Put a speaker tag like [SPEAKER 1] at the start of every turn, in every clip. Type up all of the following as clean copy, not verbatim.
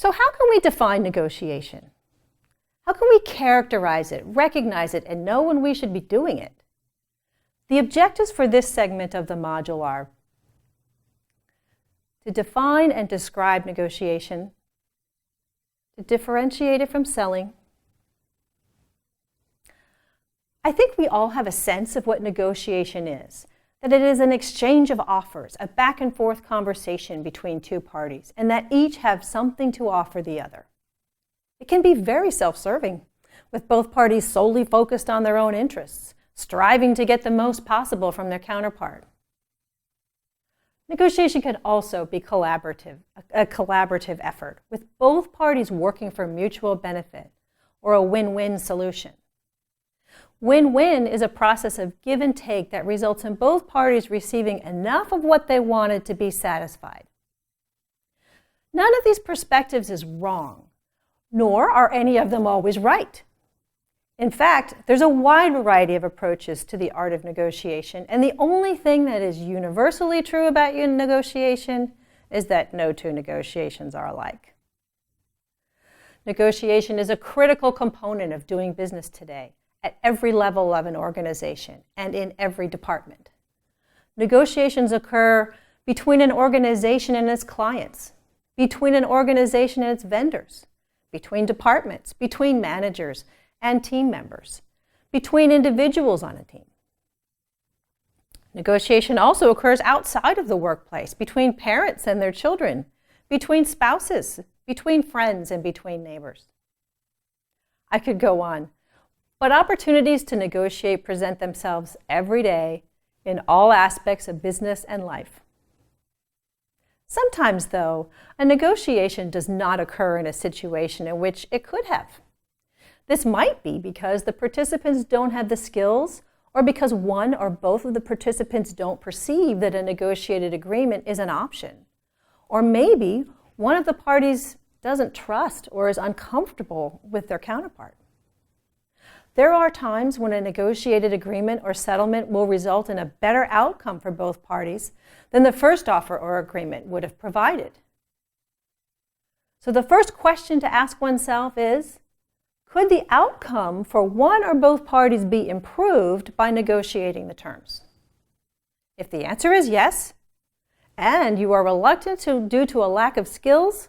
[SPEAKER 1] So how can we define negotiation? How can we characterize it, recognize it, and know when we should be doing it? The objectives for this segment of the module are to define and describe negotiation, to differentiate it from selling. I think we all have a sense of what negotiation is, that it is an exchange of offers, a back and forth conversation between two parties, and that each have something to offer the other. It can be very self-serving, with both parties solely focused on their own interests, striving to get the most possible from their counterpart. Negotiation can also be a collaborative effort, with both parties working for mutual benefit or a win-win solution. Win-win is a process of give and take that results in both parties receiving enough of what they wanted to be satisfied. None of these perspectives is wrong, nor are any of them always right. In fact, there's a wide variety of approaches to the art of negotiation, and the only thing that is universally true about negotiation is that no two negotiations are alike. Negotiation is a critical component of doing business today, at every level of an organization and in every department. Negotiations occur between an organization and its clients, between an organization and its vendors, between departments, between managers and team members, between individuals on a team. Negotiation also occurs outside of the workplace, between parents and their children, between spouses, between friends, and between neighbors. I could go on. But opportunities to negotiate present themselves every day in all aspects of business and life. Sometimes, though, a negotiation does not occur in a situation in which it could have. This might be because the participants don't have the skills, or because one or both of the participants don't perceive that a negotiated agreement is an option. Or maybe one of the parties doesn't trust or is uncomfortable with their counterpart. There are times when a negotiated agreement or settlement will result in a better outcome for both parties than the first offer or agreement would have provided. So the first question to ask oneself is, could the outcome for one or both parties be improved by negotiating the terms? If the answer is yes, and you are reluctant due to a lack of skills,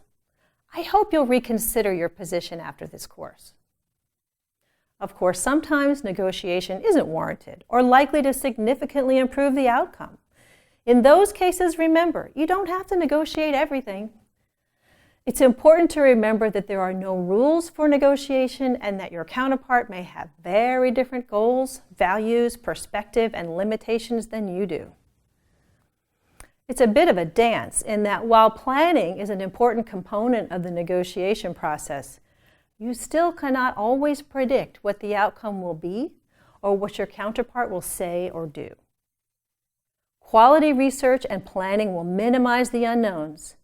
[SPEAKER 1] I hope you'll reconsider your position after this course. Of course, sometimes negotiation isn't warranted or likely to significantly improve the outcome. In those cases, remember, you don't have to negotiate everything. It's important to remember that there are no rules for negotiation and that your counterpart may have very different goals, values, perspective, and limitations than you do. It's a bit of a dance in that while planning is an important component of the negotiation process, you still cannot always predict what the outcome will be or what your counterpart will say or do. Quality research and planning will minimize the unknowns,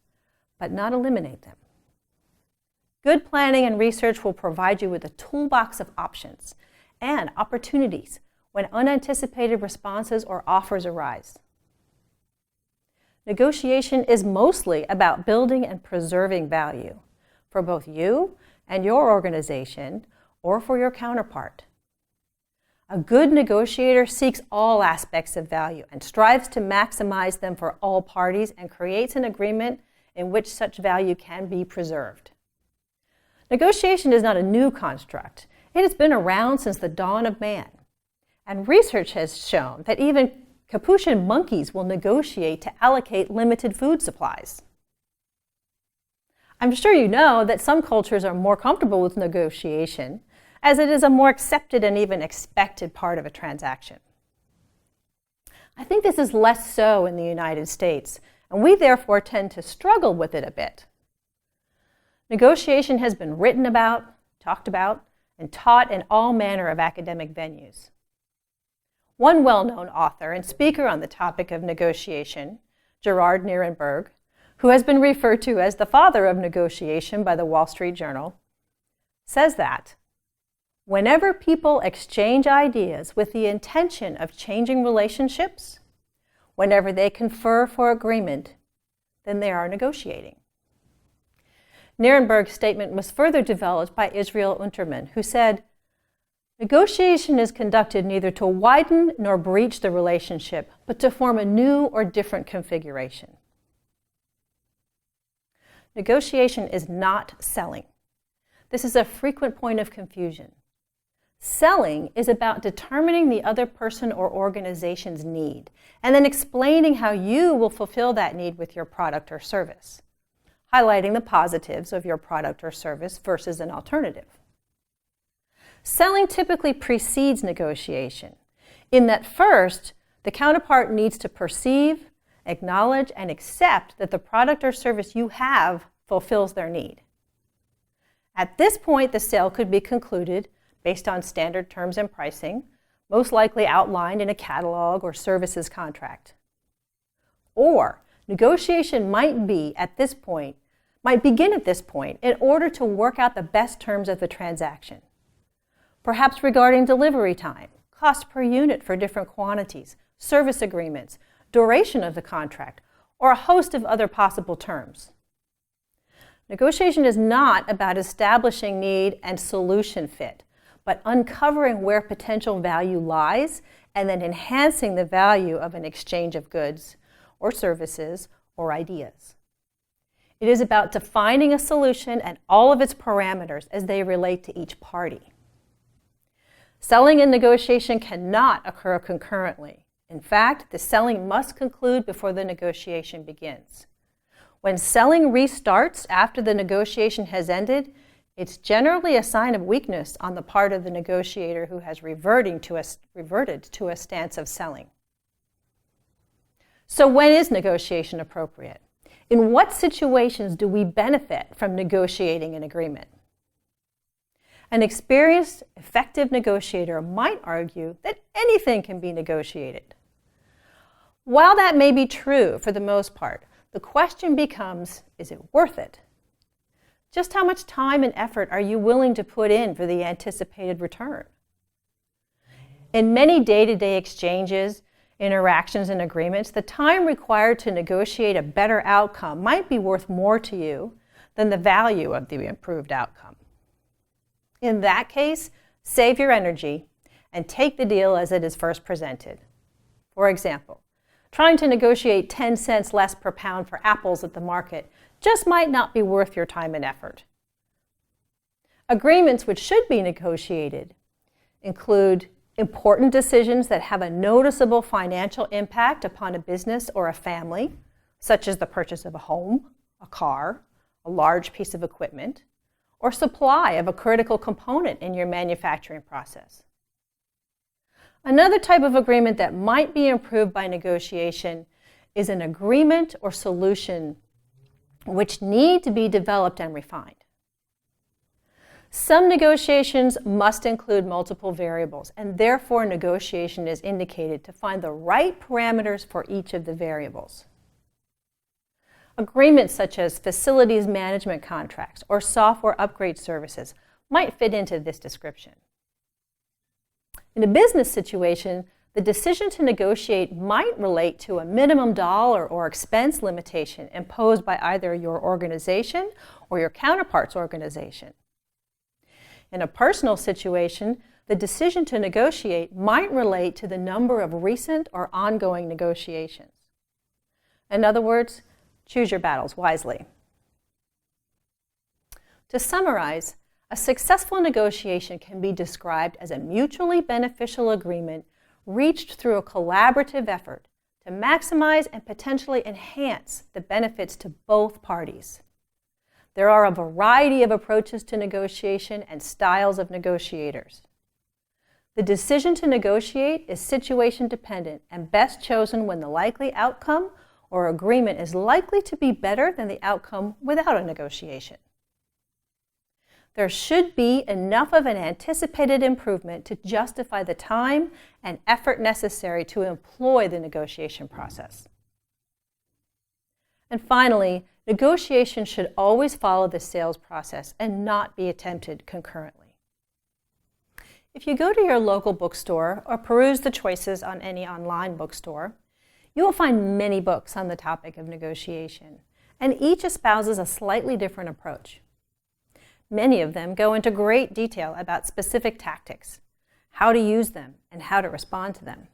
[SPEAKER 1] but not eliminate them. Good planning and research will provide you with a toolbox of options and opportunities when unanticipated responses or offers arise. Negotiation is mostly about building and preserving value for both you and your organization, or for your counterpart. A good negotiator seeks all aspects of value and strives to maximize them for all parties and creates an agreement in which such value can be preserved. Negotiation is not a new construct. It has been around since the dawn of man. And research has shown that even capuchin monkeys will negotiate to allocate limited food supplies. I'm sure you know that some cultures are more comfortable with negotiation, as it is a more accepted and even expected part of a transaction. I think this is less so in the United States, and we therefore tend to struggle with it a bit. Negotiation has been written about, talked about, and taught in all manner of academic venues. One well-known author and speaker on the topic of negotiation, Gerard Nierenberg, who has been referred to as the father of negotiation by the Wall Street Journal, says that whenever people exchange ideas with the intention of changing relationships, whenever they confer for agreement, then they are negotiating. Nierenberg's statement was further developed by Israel Unterman, who said, "Negotiation is conducted neither to widen nor breach the relationship, but to form a new or different configuration." Negotiation is not selling. This is a frequent point of confusion. Selling is about determining the other person or organization's need and then explaining how you will fulfill that need with your product or service, highlighting the positives of your product or service versus an alternative. Selling typically precedes negotiation, in that first, the counterpart needs to perceive, acknowledge, and accept that the product or service you have fulfills their need. At this point, the sale could be concluded based on standard terms and pricing, most likely outlined in a catalog or services contract. Or negotiation might begin at this point in order to work out the best terms of the transaction, perhaps regarding delivery time, cost per unit for different quantities, service agreements, duration of the contract, or a host of other possible terms. Negotiation is not about establishing need and solution fit, but uncovering where potential value lies and then enhancing the value of an exchange of goods or services or ideas. It is about defining a solution and all of its parameters as they relate to each party. Selling and negotiation cannot occur concurrently. In fact, the selling must conclude before the negotiation begins. When selling restarts after the negotiation has ended, it's generally a sign of weakness on the part of the negotiator who has reverted to a stance of selling. So when is negotiation appropriate? In what situations do we benefit from negotiating an agreement? An experienced, effective negotiator might argue that anything can be negotiated. While that may be true for the most part, the question becomes, is it worth it? Just how much time and effort are you willing to put in for the anticipated return? In many day-to-day exchanges, interactions, and agreements, the time required to negotiate a better outcome might be worth more to you than the value of the improved outcome. In that case, save your energy and take the deal as it is first presented. For example, trying to negotiate 10 cents less per pound for apples at the market just might not be worth your time and effort. Agreements which should be negotiated include important decisions that have a noticeable financial impact upon a business or a family, such as the purchase of a home, a car, a large piece of equipment, or supply of a critical component in your manufacturing process. Another type of agreement that might be improved by negotiation is an agreement or solution which need to be developed and refined. Some negotiations must include multiple variables, and therefore negotiation is indicated to find the right parameters for each of the variables. Agreements such as facilities management contracts or software upgrade services might fit into this description. In a business situation, the decision to negotiate might relate to a minimum dollar or expense limitation imposed by either your organization or your counterpart's organization. In a personal situation, the decision to negotiate might relate to the number of recent or ongoing negotiations. In other words, choose your battles wisely. To summarize, a successful negotiation can be described as a mutually beneficial agreement reached through a collaborative effort to maximize and potentially enhance the benefits to both parties. There are a variety of approaches to negotiation and styles of negotiators. The decision to negotiate is situation dependent and best chosen when the likely outcome or agreement is likely to be better than the outcome without a negotiation. There should be enough of an anticipated improvement to justify the time and effort necessary to employ the negotiation process. And finally, negotiation should always follow the sales process and not be attempted concurrently. If you go to your local bookstore or peruse the choices on any online bookstore, you will find many books on the topic of negotiation, and each espouses a slightly different approach. Many of them go into great detail about specific tactics, how to use them, and how to respond to them.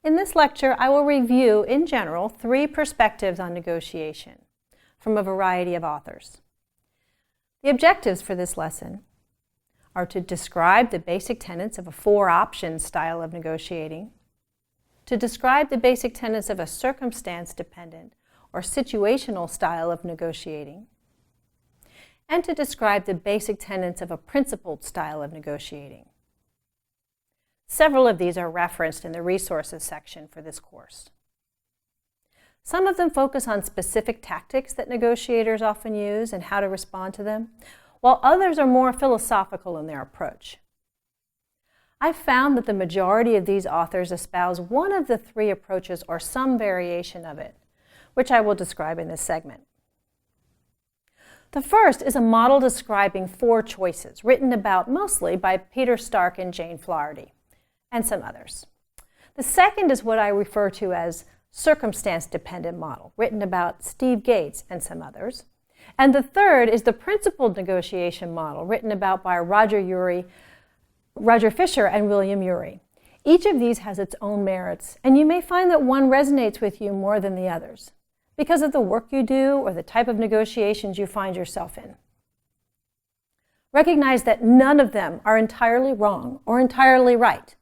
[SPEAKER 1] In this lecture, I will review, in general, 3 perspectives on negotiation from a variety of authors. The objectives for this lesson are to describe the basic tenets of a 4-option style of negotiating, to describe the basic tenets of a circumstance-dependent or situational style of negotiating, and to describe the basic tenets of a principled style of negotiating. Several of these are referenced in the resources section for this course. Some of them focus on specific tactics that negotiators often use and how to respond to them, while others are more philosophical in their approach. I've found that the majority of these authors espouse one of the 3 approaches or some variation of it, which I will describe in this segment. The first is a model describing 4 choices, written about mostly by Peter Stark and Jane Flaherty, and some others. The second is what I refer to as circumstance-dependent model, written about Steve Gates and some others. And the third is the principled negotiation model, written about by Roger Fisher and William Ury. Each of these has its own merits, and you may find that one resonates with you more than the others, because of the work you do or the type of negotiations you find yourself in. Recognize that none of them are entirely wrong or entirely right.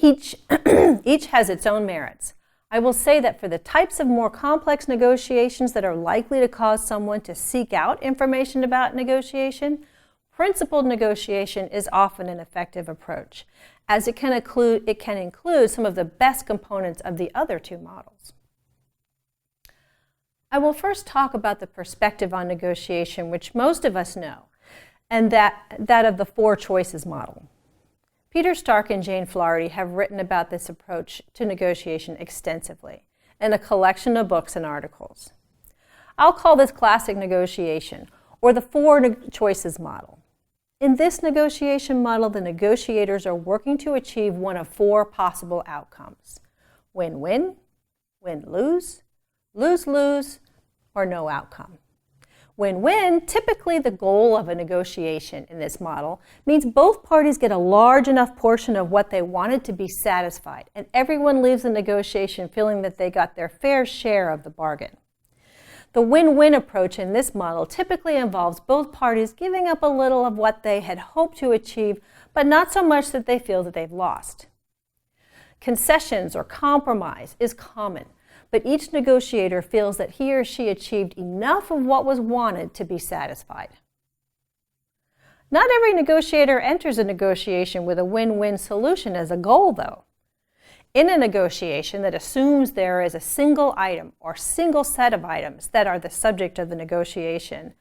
[SPEAKER 1] Each has its own merits. I will say that for the types of more complex negotiations that are likely to cause someone to seek out information about negotiation, principled negotiation is often an effective approach, as it can include some of the best components of the other 2 models. I will first talk about the perspective on negotiation which most of us know, and that of the 4 choices model. Peter Stark and Jane Flaherty have written about this approach to negotiation extensively in a collection of books and articles. I'll call this classic negotiation, or the 4 choices model. In this negotiation model, the negotiators are working to achieve one of 4 possible outcomes: win-win, win-lose, lose-lose, or no outcome. Win-win, typically the goal of a negotiation in this model, means both parties get a large enough portion of what they wanted to be satisfied, and everyone leaves the negotiation feeling that they got their fair share of the bargain. The win-win approach in this model typically involves both parties giving up a little of what they had hoped to achieve, but not so much that they feel that they've lost. Concessions or compromise is common, but each negotiator feels that he or she achieved enough of what was wanted to be satisfied. Not every negotiator enters a negotiation with a win-win solution as a goal, though. In a negotiation that assumes there is a single item or single set of items that are the subject of the negotiation,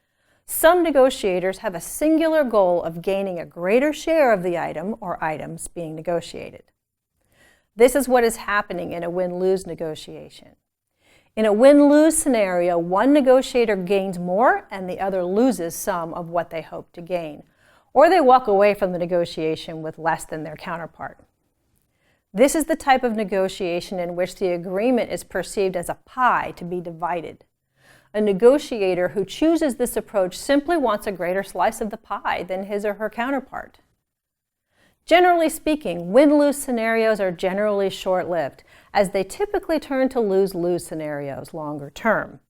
[SPEAKER 1] some negotiators have a singular goal of gaining a greater share of the item or items being negotiated. This is what is happening in a win-lose negotiation. In a win-lose scenario, one negotiator gains more and the other loses some of what they hope to gain, or they walk away from the negotiation with less than their counterpart. This is the type of negotiation in which the agreement is perceived as a pie to be divided. A negotiator who chooses this approach simply wants a greater slice of the pie than his or her counterpart. Generally speaking, win-lose scenarios are generally short-lived, as they typically turn to lose-lose scenarios longer term.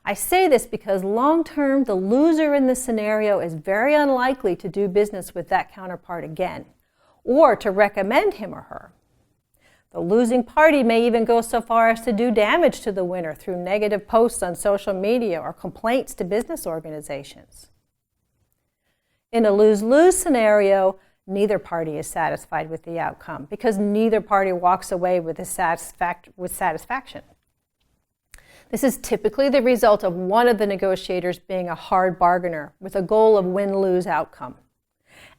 [SPEAKER 1] I say this because long-term, the loser in the scenario is very unlikely to do business with that counterpart again, or to recommend him or her. The losing party may even go so far as to do damage to the winner through negative posts on social media or complaints to business organizations. In a lose-lose scenario, neither party is satisfied with the outcome because neither party walks away with satisfaction. This is typically the result of one of the negotiators being a hard bargainer with a goal of win-lose outcome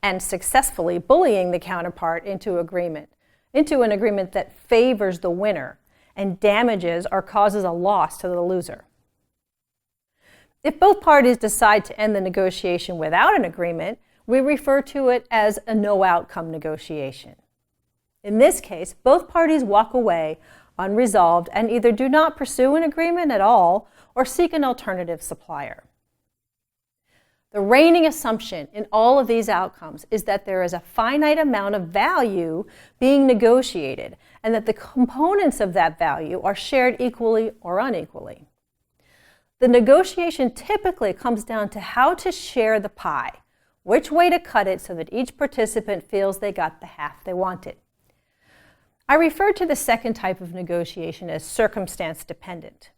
[SPEAKER 1] and successfully bullying the counterpart into an agreement that favors the winner and damages or causes a loss to the loser. If both parties decide to end the negotiation without an agreement, we refer to it as a no-outcome negotiation. In this case, both parties walk away unresolved and either do not pursue an agreement at all or seek an alternative supplier. The reigning assumption in all of these outcomes is that there is a finite amount of value being negotiated and that the components of that value are shared equally or unequally. The negotiation typically comes down to how to share the pie, which way to cut it so that each participant feels they got the half they wanted. I refer to the second type of negotiation as circumstance dependent.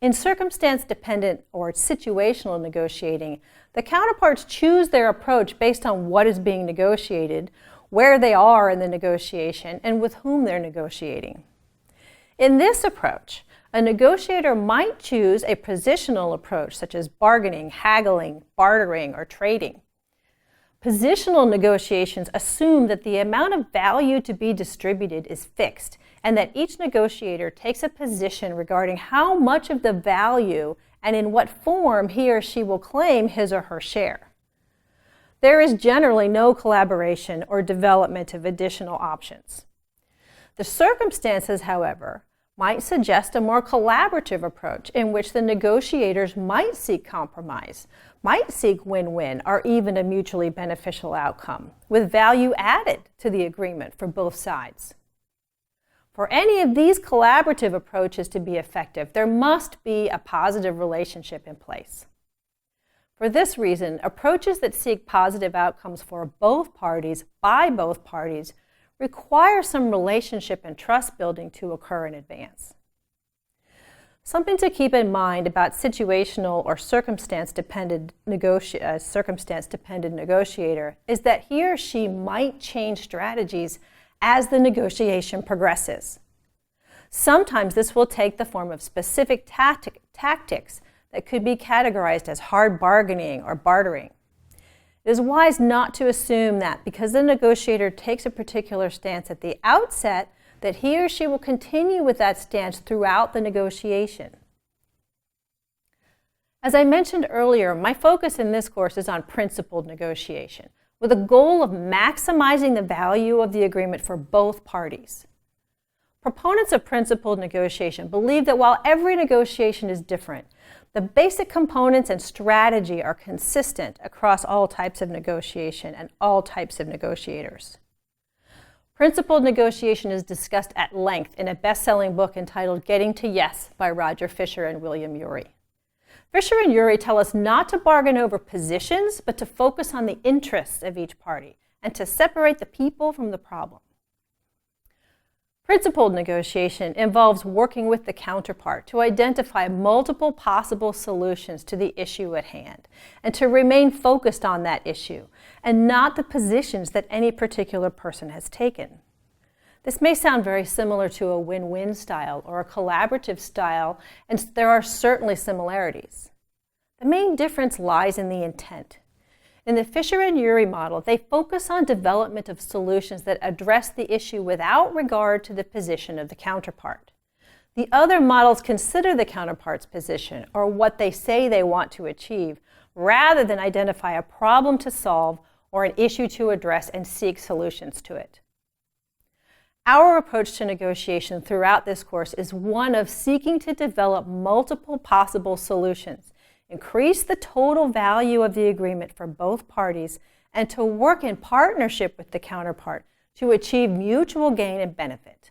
[SPEAKER 1] In circumstance-dependent or situational negotiating, the counterparts choose their approach based on what is being negotiated, where they are in the negotiation, and with whom they're negotiating. In this approach, a negotiator might choose a positional approach, such as bargaining, haggling, bartering, or trading. Positional negotiations assume that the amount of value to be distributed is fixed, and that each negotiator takes a position regarding how much of the value and in what form he or she will claim his or her share. There is generally no collaboration or development of additional options. The circumstances, however, might suggest a more collaborative approach in which the negotiators might seek compromise, might seek win-win, or even a mutually beneficial outcome, with value added to the agreement for both sides. For any of these collaborative approaches to be effective, there must be a positive relationship in place. For this reason, approaches that seek positive outcomes for both parties, by both parties, require some relationship and trust building to occur in advance. Something to keep in mind about situational or circumstance-dependent negotiator is that he or she might change strategies as the negotiation progresses. Sometimes this will take the form of specific tactics that could be categorized as hard bargaining or bartering. It is wise not to assume that because the negotiator takes a particular stance at the outset, that he or she will continue with that stance throughout the negotiation. As I mentioned earlier, my focus in this course is on principled negotiation, with a goal of maximizing the value of the agreement for both parties. Proponents of principled negotiation believe that while every negotiation is different, the basic components and strategy are consistent across all types of negotiation and all types of negotiators. Principled negotiation is discussed at length in a best-selling book entitled Getting to Yes by Roger Fisher and William Ury. Fisher and Ury tell us not to bargain over positions, but to focus on the interests of each party and to separate the people from the problem. Principled negotiation involves working with the counterpart to identify multiple possible solutions to the issue at hand and to remain focused on that issue and not the positions that any particular person has taken. This may sound very similar to a win-win style or a collaborative style, and there are certainly similarities. The main difference lies in the intent. In the Fisher and Ury model, they focus on development of solutions that address the issue without regard to the position of the counterpart. The other models consider the counterpart's position or what they say they want to achieve, rather than identify a problem to solve or an issue to address and seek solutions to it. Our approach to negotiation throughout this course is one of seeking to develop multiple possible solutions, increase the total value of the agreement for both parties, and to work in partnership with the counterpart to achieve mutual gain and benefit.